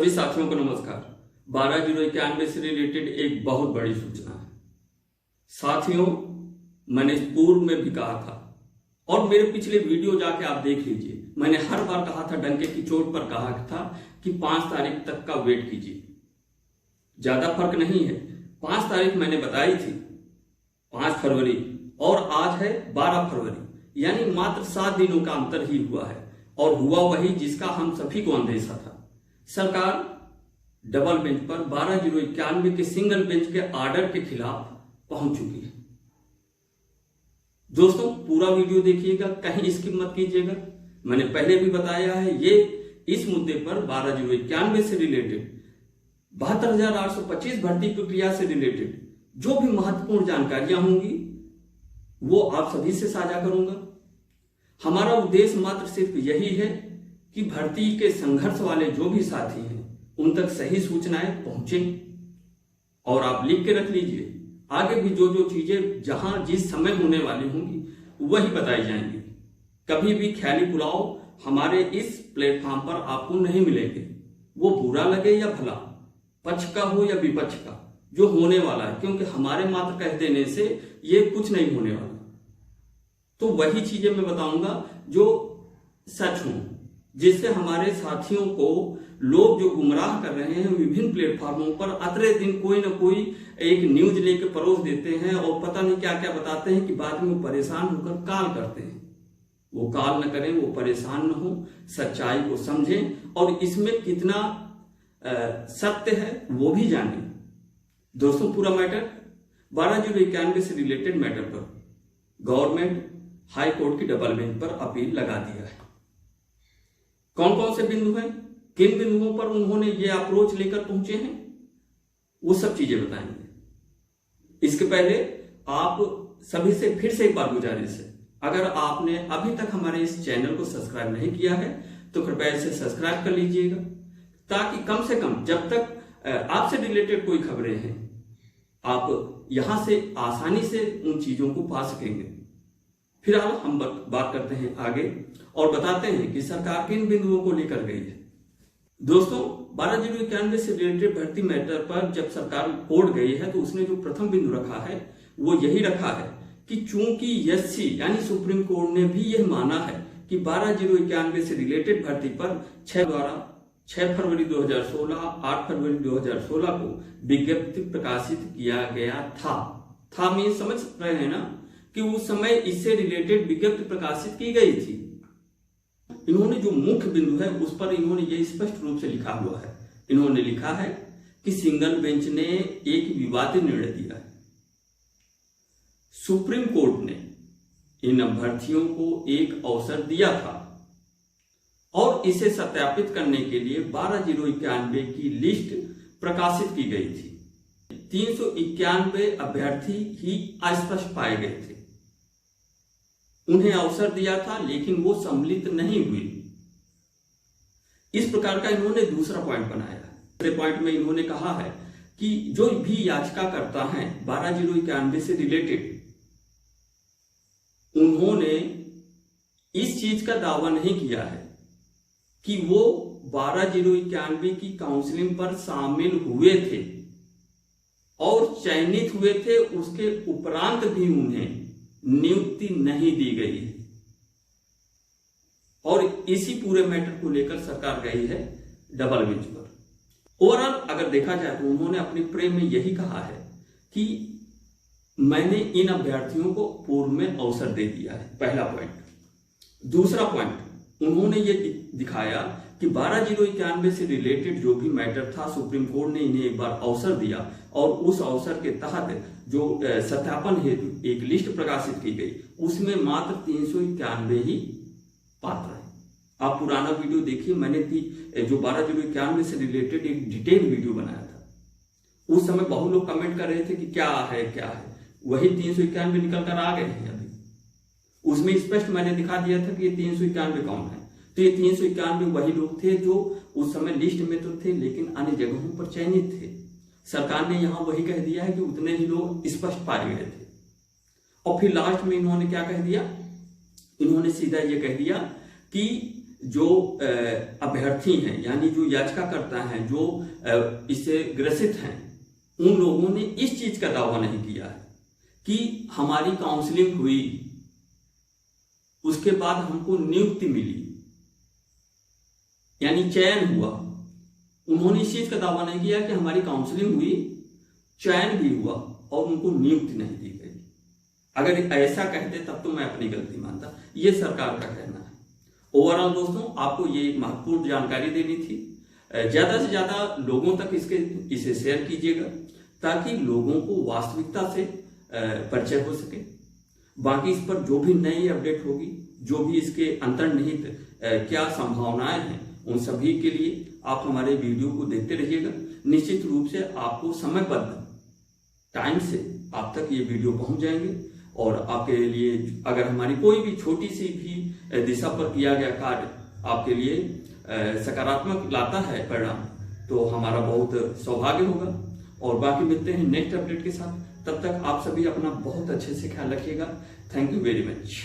सभी साथियों को नमस्कार। 12/091 से रिलेटेड एक बहुत बड़ी सूचना है। साथियों, मैंने पूर्व में भी कहा था और मेरे पिछले वीडियो जाके आप देख लीजिए, मैंने हर बार कहा था, डंके की चोट पर कहा था कि 5 तारीख तक का वेट कीजिए। ज्यादा फर्क नहीं है। 5 तारीख मैंने बताई थी, 5 फरवरी, और आज है 12 फरवरी, यानी मात्र 7 दिनों का अंतर ही हुआ है। और हुआ वही जिसका हम सभी को अंदेशा था। सरकार डबल बेंच पर 12/091 के सिंगल बेंच के ऑर्डर के खिलाफ पहुंच चुकी है। दोस्तों, पूरा वीडियो देखिएगा, कहीं स्किप मत कीजिएगा। मैंने पहले भी बताया है, ये इस मुद्दे पर 12/091 से रिलेटेड 72,825 भर्ती प्रक्रिया से रिलेटेड जो भी महत्वपूर्ण जानकारियां होंगी वो आप सभी से साझा करूंगा। हमारा उद्देश्य मात्र सिर्फ यही है कि भर्ती के संघर्ष वाले जो भी साथी हैं उन तक सही सूचनाएं पहुंचे। और आप लिख के रख लीजिए, आगे भी जो जो चीजें जहां जिस समय होने वाली होंगी वही बताई जाएंगी। कभी भी ख्याली पुलाव हमारे इस प्लेटफॉर्म पर आपको नहीं मिलेंगे, वो बुरा लगे या भला, पक्ष का हो या विपक्ष का, जो होने वाला है, क्योंकि हमारे मात्र कह देने से ये कुछ नहीं होने वाला। तो वही चीजें मैं बताऊंगा जो सच हो, जिससे हमारे साथियों को लोग जो गुमराह कर रहे हैं विभिन्न प्लेटफॉर्मों पर, अतरे दिन कोई ना कोई एक न्यूज लेकर परोस देते हैं और पता नहीं क्या क्या बताते हैं कि बाद में वो परेशान होकर कॉल करते हैं। वो कॉल न करें, वो परेशान न हो, सच्चाई को समझें और इसमें कितना सत्य है वो भी जानें। दोस्तों, पूरा मैटर 12/091 से रिलेटेड मैटर पर गवर्नमेंट हाई कोर्ट की डबल बेंच पर अपील लगा दिया है। कौन कौन से बिंदु हैं, किन बिंदुओं पर उन्होंने ये अप्रोच लेकर पहुंचे हैं, वो सब चीजें बताएंगे। इसके पहले आप सभी से फिर से एक बार गुजारिश है, अगर आपने अभी तक हमारे इस चैनल को सब्सक्राइब नहीं किया है तो कृपया इसे सब्सक्राइब कर लीजिएगा, ताकि कम से कम जब तक आपसे रिलेटेड कोई खबरें हैं आप यहां से आसानी से उन चीजों को पा सकेंगे। फिलहाल हम बात करते हैं आगे और बताते हैं कि सरकार किन बिंदुओं को लेकर गई है। दोस्तों, 12/091 से रिलेटेड भर्ती मैटर पर जब सरकार कोर्ट गई है तो उसने जो प्रथम बिंदु रखा है वो यही रखा है कि चूंकि एससी यानी सुप्रीम कोर्ट ने भी यह माना है कि 12/091 से रिलेटेड भर्ती पर 6 फरवरी 2016, 8 फरवरी 2016 को विज्ञप्ति प्रकाशित किया गया था मैं समझ रहे हैं ना कि उस समय इससे रिलेटेड विज्ञप्ति प्रकाशित की गई थी। इन्होंने जो मुख्य बिंदु है उस पर इन्होंने ये स्पष्ट रूप से लिखा हुआ है। इन्होंने लिखा है कि सिंगल बेंच ने एक विवादित निर्णय दिया है। सुप्रीम कोर्ट ने इन अभ्यर्थियों को एक अवसर दिया था और इसे सत्यापित करने के लिए 12/091 की लिस्ट प्रकाशित की गई थी। 391 अभ्यर्थी ही अस्पष्ट पाए गए थे। उन्हें अवसर दिया था लेकिन वो सम्मिलित नहीं हुए। इस प्रकार का इन्होंने दूसरा पॉइंट बनाया। दूसरे पॉइंट में इन्होंने कहा है कि जो भी याचिका करता है 12/091 से रिलेटेड, उन्होंने इस चीज का दावा नहीं किया है कि वो 12/091 की काउंसलिंग पर शामिल हुए थे और चयनित हुए थे, उसके उपरांत भी उन्हें नियुक्ति नहीं दी गई। और इसी पूरे मैटर को लेकर सरकार गई है डबल बेंच पर। ओवरऑल अगर देखा जाए तो उन्होंने अपने प्रेम में यही कहा है कि मैंने इन अभ्यर्थियों को पूर्व में अवसर दे दिया है, पहला पॉइंट। दूसरा पॉइंट, उन्होंने ये दिखाया कि 12/091 से रिलेटेड जो भी मैटर था, सुप्रीम कोर्ट ने इन्हें एक बार अवसर दिया और उस अवसर के तहत जो सत्यापन हेतु एक लिस्ट प्रकाशित की गई, उसमें मात्र 391 ही पात्र हैं। आप पुराना वीडियो देखिए, मैंने जो 12/091 से रिलेटेड एक डिटेल वीडियो बनाया था। उस समय बहुत लोग कमेंट कर रहे थे कि क्या है, वही 391 निकल कर आ गए हैं अभी। उसमें स्पष्ट मैंने दिखा दिया था कि ये 391 कौन है। तो ये 391 वही लोग थे जो उस समय लिस्ट में तो थे लेकिन अन्य जगहों पर चयनित थे। सरकार ने यहां वही कह दिया है कि उतने ही लोग स्पष्ट पाए गए थे। और फिर लास्ट में इन्होंने क्या कह दिया, इन्होंने सीधा ये कह दिया कि जो अभ्यर्थी हैं, यानी जो याचिकाकर्ता हैं, जो इससे ग्रसित हैं, उन लोगों ने इस चीज का दावा नहीं किया है कि हमारी काउंसलिंग हुई, उसके बाद हमको नियुक्ति मिली, यानी चयन हुआ। उन्होंने इस चीज का दावा नहीं किया कि हमारी काउंसलिंग हुई, चयन भी हुआ और उनको नियुक्ति नहीं दी गई। अगर ऐसा कहते तब तो मैं अपनी गलती मानता। ये सरकार का कहना है। ओवरऑल दोस्तों, आपको ये एक महत्वपूर्ण जानकारी देनी थी। ज्यादा से ज्यादा लोगों तक इसे शेयर कीजिएगा ताकि लोगों को वास्तविकता से परिचय हो सके। बाकी इस पर जो भी नई अपडेट होगी, जो भी इसके अंतर्निहित क्या संभावनाएं हैं, उन सभी के लिए आप हमारे वीडियो को देखते रहिएगा। निश्चित रूप से आपको समयबद्ध टाइम से आप तक ये वीडियो पहुंच जाएंगे और आपके लिए अगर हमारी कोई भी छोटी सी भी दिशा पर किया गया कार्य आपके लिए सकारात्मक लाता है परिणाम, तो हमारा बहुत सौभाग्य होगा। और बाकी मिलते हैं नेक्स्ट अपडेट के साथ। तब तक आप सभी अपना बहुत अच्छे से ख्याल रखिएगा। Thank you very much.